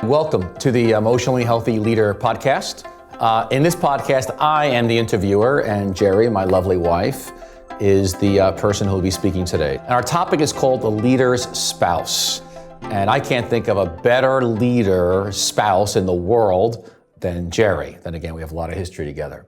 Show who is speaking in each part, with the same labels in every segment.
Speaker 1: Welcome to the Emotionally Healthy Leader podcast. In this podcast, I am the interviewer, and Geri, my lovely wife, is the person who will be speaking today. And our topic is called the leader's spouse. And I can't think of a better leader spouse in the world than Geri. Then again, we have a lot of history together.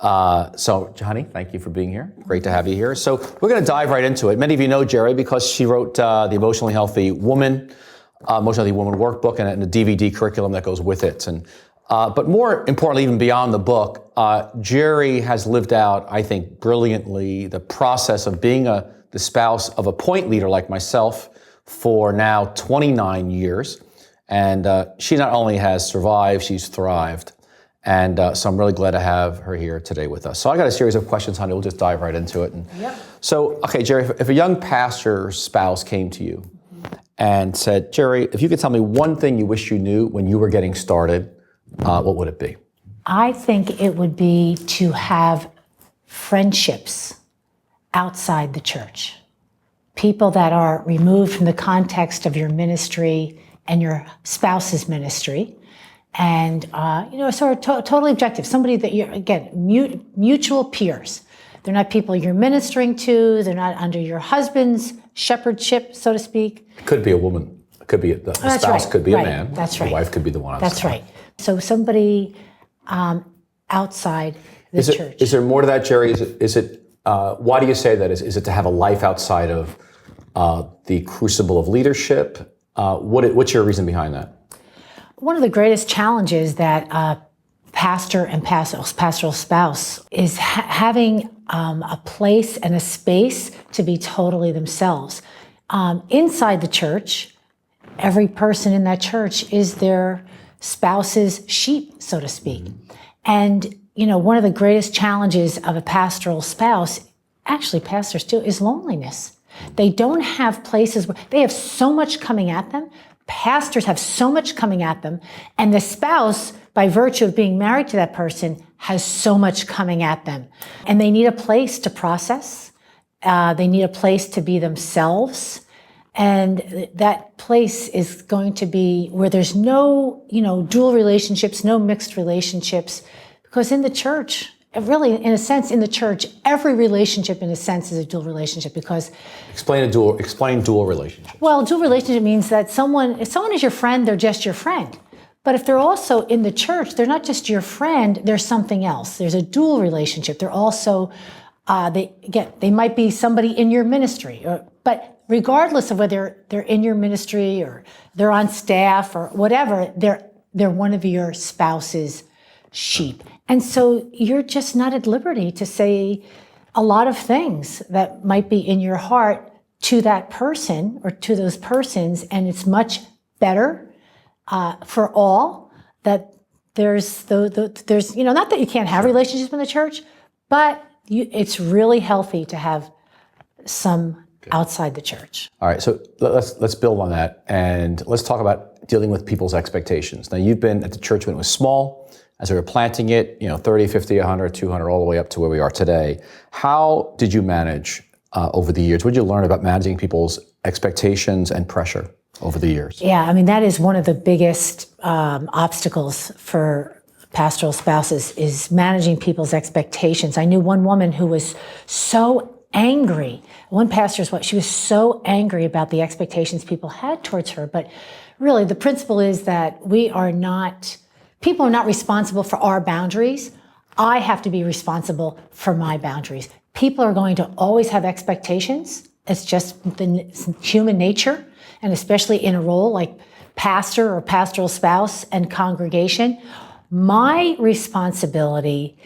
Speaker 1: So, honey, thank you for being here. Great to have you here. So we're going to dive right into it. Many of you know Geri because she wrote the Emotionally Healthy Woman workbook and the DVD curriculum that goes with it. And but more importantly, even beyond the book, Geri has lived out, I think, brilliantly the process of being the spouse of a point leader like myself for now 29 years. And she not only has survived, she's thrived. And so I'm really glad to have her here today with us. So I got a series of questions, honey. We'll just dive right into it. So, okay, Geri, if a young pastor's spouse came to you and said, Geri, if you could tell me one thing you wish you knew when you were getting started, what would it be?
Speaker 2: I think it would be to have friendships outside the church. People that are removed from the context of your ministry and your spouse's ministry. And, sort of totally objective. Somebody that you're, again, mutual peers. They're not people you're ministering to. They're not under your husband's shepherdship, so to speak.
Speaker 1: Could be a woman. Could be the spouse. Right. Could be a man.
Speaker 2: That's right.
Speaker 1: The wife could be the one outside.
Speaker 2: That's right. So somebody outside the church.
Speaker 1: Is there more to that, Geri? Is it? Why do you say that? Is it to have a life outside of the crucible of leadership? What's your reason behind that?
Speaker 2: One of the greatest challenges that a pastor and pastoral spouse is having a place and a space to be totally themselves. Inside the church, every person in that church is their spouse's sheep, so to speak. And, one of the greatest challenges of a pastoral spouse, actually pastors too, is loneliness. They don't have places where they have so much coming at them. Pastors have so much coming at them, and the spouse, by virtue of being married to that person, has so much coming at them. And they need a place to process. They need a place to be themselves. And that place is going to be where there's no, dual relationships, no mixed relationships, because in the church, really, in a sense, in the church, every relationship, in a sense, is a dual relationship because...
Speaker 1: Explain dual relationship.
Speaker 2: Well, dual relationship means that if someone is your friend, they're just your friend. But if they're also in the church, they're not just your friend, they're something else. There's a dual relationship. They're also, they might be somebody in your ministry. But regardless of whether they're in your ministry or they're on staff or whatever, they're one of your spouse's sheep. And so you're just not at liberty to say a lot of things that might be in your heart to that person or to those persons. And it's much better for all that there's not that you can't have relationships in the church, but it's really healthy to have some outside the church.
Speaker 1: All right, so let's build on that and let's talk about dealing with people's expectations. Now, you've been at the church when it was small. As we were planting it, 30, 50, 100, 200, all the way up to where we are today. How did you manage over the years? What did you learn about managing people's expectations and pressure over the years?
Speaker 2: Yeah, that is one of the biggest obstacles for pastoral spouses is managing people's expectations. I knew one woman who was so angry. One pastor's wife, she was so angry about the expectations people had towards her. But really, the principle is that people are not responsible for our boundaries. I have to be responsible for my boundaries. People are going to always have expectations. It's just the human nature, and especially in a role like pastor or pastoral spouse and congregation. My responsibility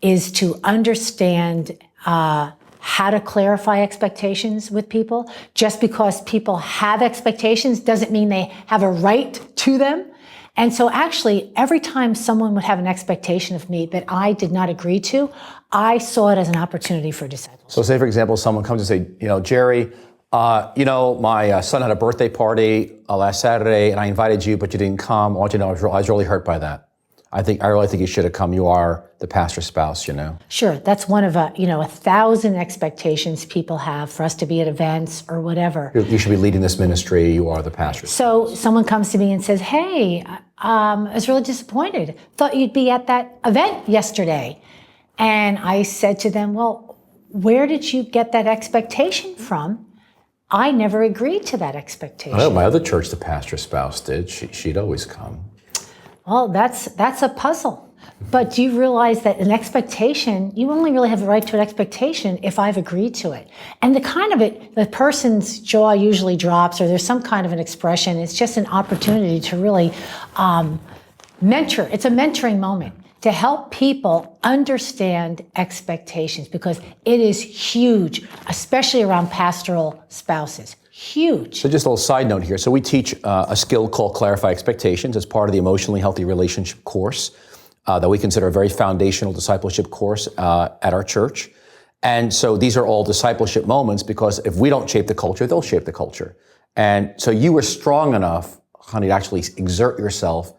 Speaker 2: is to understand how to clarify expectations with people. Just because people have expectations doesn't mean they have a right to them. And so actually, every time someone would have an expectation of me that I did not agree to, I saw it as an opportunity for discipleship.
Speaker 1: So say, for example, someone comes and say, Geri, my son had a birthday party last Saturday and I invited you, but you didn't come. I want you to know I was really hurt by that. I really think you should have come. You are the pastor's spouse,
Speaker 2: Sure, that's one of 1,000 expectations people have for us to be at events or whatever.
Speaker 1: You should be leading this ministry. You are the pastor's
Speaker 2: So
Speaker 1: spouse.
Speaker 2: someone comes to me and says, hey, I was really disappointed. Thought you'd be at that event yesterday. And I said to them, well, where did you get that expectation from? I never agreed to that expectation.
Speaker 1: I know my other church, the pastor's spouse did. She'd always come.
Speaker 2: Well, that's a puzzle. But do you realize that an expectation, you only really have the right to an expectation if I've agreed to it. And the person's jaw usually drops, or there's some kind of an expression. It's just an opportunity to really mentor. It's a mentoring moment to help people understand expectations, because it is huge, especially around pastoral spouses. Huge.
Speaker 1: So just a little side note here. So we teach a skill called Clarify Expectations as part of the Emotionally Healthy Relationship course that we consider a very foundational discipleship course at our church. And so these are all discipleship moments, because if we don't shape the culture, they'll shape the culture. And so you were strong enough, honey, to actually exert yourself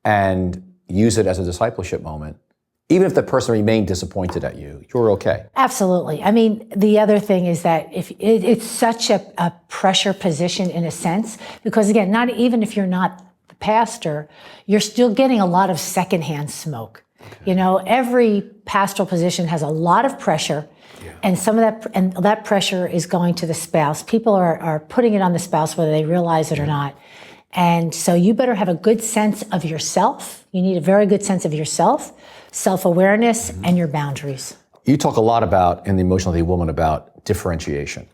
Speaker 1: and use it as a discipleship moment. Even if the person remained disappointed at you, you're okay.
Speaker 2: Absolutely. I mean, the other thing is that if it's such a pressure position in a sense, because again, not even if you're not the pastor, you're still getting a lot of secondhand smoke. Okay. Every pastoral position has a lot of pressure, and that pressure is going to the spouse. People are putting it on the spouse whether they realize it or not. And so you better have a good sense of yourself. You need a very good sense of yourself, self-awareness, and your boundaries.
Speaker 1: You talk a lot about, in the Emotionally Healthy Woman, about differentiation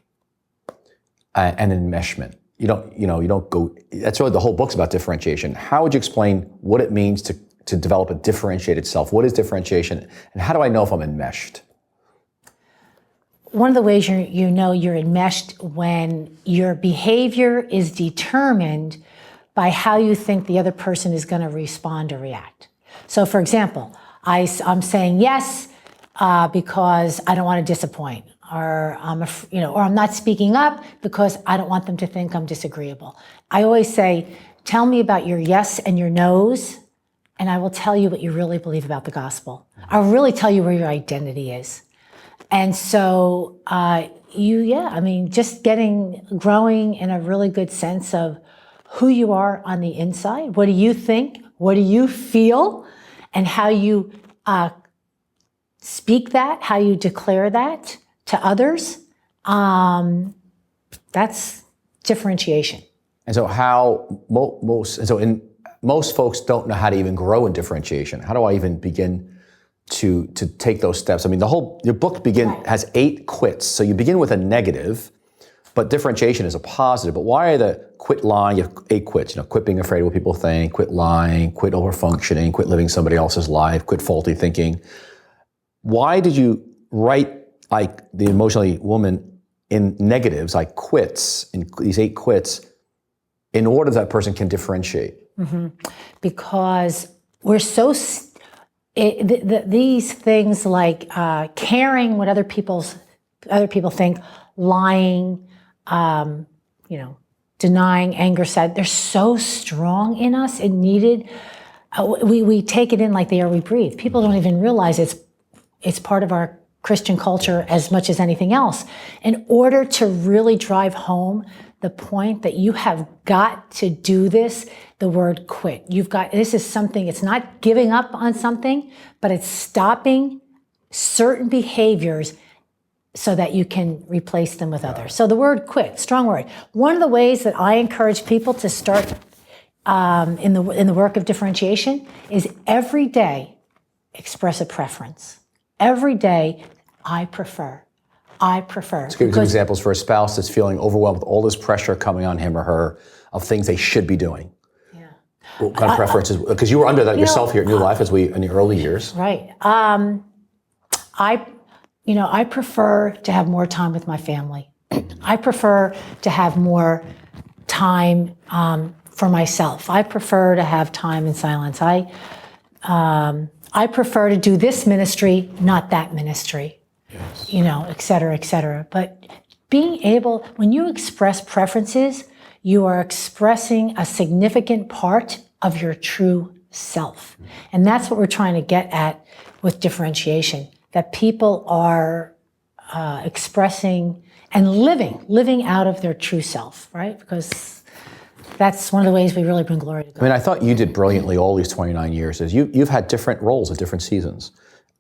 Speaker 1: and enmeshment. You don't go, that's really the whole book's about differentiation. How would you explain what it means to develop a differentiated self? What is differentiation, and how do I know if I'm enmeshed?
Speaker 2: One of the ways you know you're enmeshed when your behavior is determined by how you think the other person is going to respond or react. So, for example, I'm saying yes because I don't want to disappoint, or I'm not speaking up because I don't want them to think I'm disagreeable. I always say, tell me about your yes and your no's, and I will tell you what you really believe about the gospel. I'll really tell you where your identity is. And so just growing in a really good sense of who you are on the inside. What do you think? What do you feel? And how you speak that, how you declare that to others. That's differentiation.
Speaker 1: And so most folks don't know how to even grow in differentiation. How do I even begin to take those steps? I mean, your book has 8 quits. So you begin with a negative, but differentiation is a positive. But why are the quit lying? You have 8 quits. Quit being afraid of what people think, quit lying, quit over-functioning, quit living somebody else's life, quit faulty thinking. Why did you write like the Emotionally Woman in negatives, like quits, in these 8 quits, in order that person can differentiate?
Speaker 2: Mm-hmm. Because we're so... these things like caring what other people think, lying, denying, anger, sad, they're so strong in us and needed. We take it in like the air we breathe. People don't even realize it's part of our Christian culture as much as anything else. In order to really drive home the point that you have got to do this, the word quit. This is something, it's not giving up on something, but it's stopping certain behaviors so that you can replace them with others. So the word quit, strong word. One of the ways that I encourage people to start in the work of differentiation is every day express a preference. Every day, I prefer. Let's
Speaker 1: give you 2 examples for a spouse that's feeling overwhelmed with all this pressure coming on him or her of things they should be doing. Yeah. What kind of preferences? Because you were under that yourself here in your life in the early years.
Speaker 2: Right. I prefer to have more time with my family. I prefer to have more time for myself. I prefer to have time in silence. I prefer to do this ministry, not that ministry. Yes. Et cetera, et cetera. But being able, when you express preferences, you are expressing a significant part of your true self. And that's what we're trying to get at with differentiation, that people are expressing and living out of their true self, right? Because that's one of the ways we really bring glory to God.
Speaker 1: I mean, I thought you did brilliantly all these 29 years. Is you've had different roles at different seasons,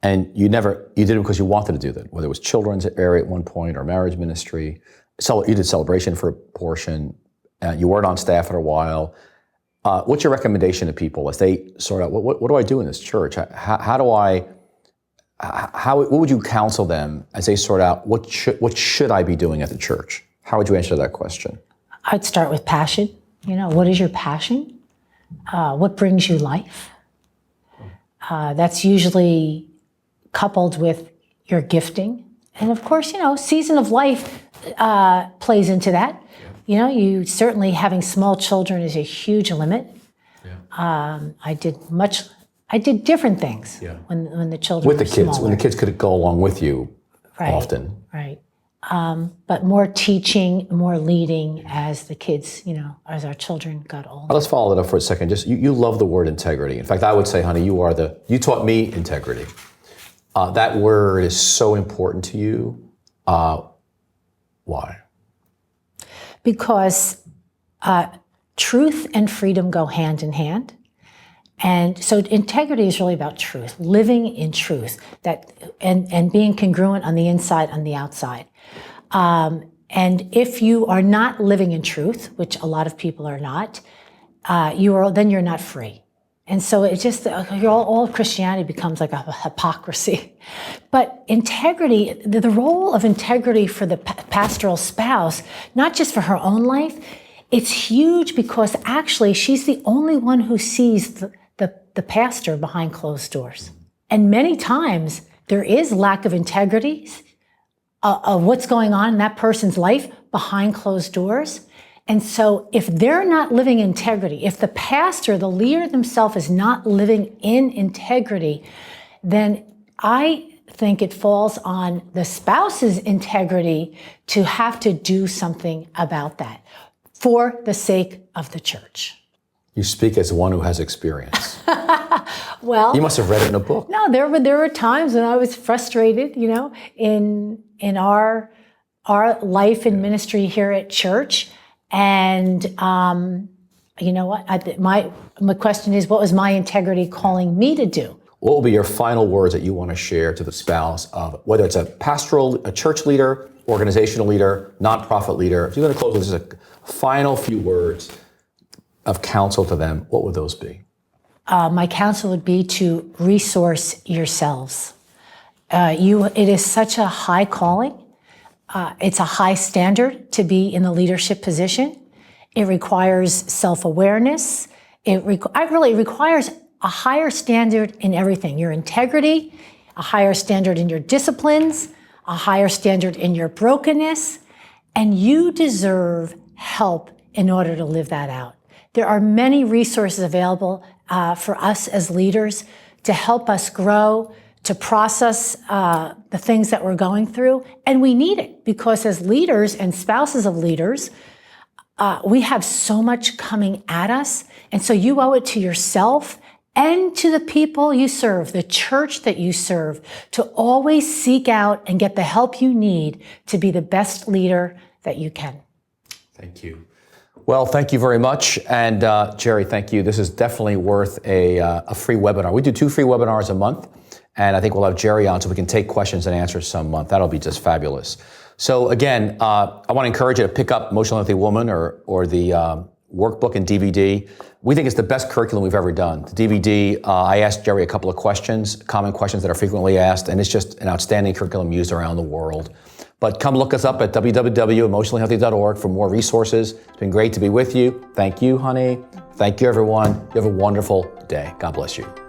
Speaker 1: and you did it because you wanted to do that, whether it was children's area at one point or marriage ministry. So you did celebration for a portion, and you weren't on staff for a while. What's your recommendation to people as they sort out, what do I do in this church? What would you counsel them as they sort out what should I be doing at the church? How would you answer that question?
Speaker 2: I'd start with passion. What is your passion? What brings you life? That's usually coupled with your gifting. And of course, season of life plays into that. You certainly, having small children is a huge limit. I did different things when the children were
Speaker 1: with the kids,
Speaker 2: smaller.
Speaker 1: when the kids could go along with you often.
Speaker 2: Right. But more teaching, more leading as the kids, as our children got older.
Speaker 1: Let's follow that up for a second. Just you love the word integrity. In fact, I would say, honey, you taught me integrity. That word is so important to you. Why?
Speaker 2: Because truth and freedom go hand in hand. And so integrity is really about truth, living in truth, and being congruent on the inside, on the outside. And if you are not living in truth, which a lot of people are not, then you're not free. And so it just, all of Christianity becomes like a hypocrisy. But integrity, the role of integrity for the pastoral spouse, not just for her own life, it's huge because actually she's the only one who sees the pastor behind closed doors. And many times there is lack of integrity of what's going on in that person's life behind closed doors. And so if they're not living integrity, if the pastor, the leader themselves is not living in integrity, then I think it falls on the spouse's integrity to have to do something about that for the sake of the church.
Speaker 1: You speak as one who has experience.
Speaker 2: Well,
Speaker 1: you must have read it in a book.
Speaker 2: No, there were times when I was frustrated, in our life and ministry here at church. And you know what? My question is, what was my integrity calling me to do?
Speaker 1: What will be your final words that you want to share to the spouse of whether it's a church leader, organizational leader, nonprofit leader? If you're going to close with just a final few words of counsel to them, what would those be?
Speaker 2: My counsel would be to resource yourselves. It is such a high calling. It's a high standard to be in the leadership position. It requires self-awareness. It really requires a higher standard in everything. Your integrity, a higher standard in your disciplines, a higher standard in your brokenness, and you deserve help in order to live that out. There are many resources available for us as leaders to help us grow, to process the things that we're going through. And we need it because as leaders and spouses of leaders, we have so much coming at us. And so you owe it to yourself and to the people you serve, the church that you serve, to always seek out and get the help you need to be the best leader that you can.
Speaker 1: Thank you. Well, thank you very much. And Geri, thank you. This is definitely worth a free webinar. We do 2 free webinars a month. And I think we'll have Geri on so we can take questions and answers some month. That'll be just fabulous. So again, I want to encourage you to pick up Emotionally Healthy Woman or the workbook and DVD. We think it's the best curriculum we've ever done. The DVD, I asked Geri a couple of questions, common questions that are frequently asked, and it's just an outstanding curriculum used around the world. But come look us up at www.emotionallyhealthy.org for more resources. It's been great to be with you. Thank you, honey. Thank you, everyone. You have a wonderful day. God bless you.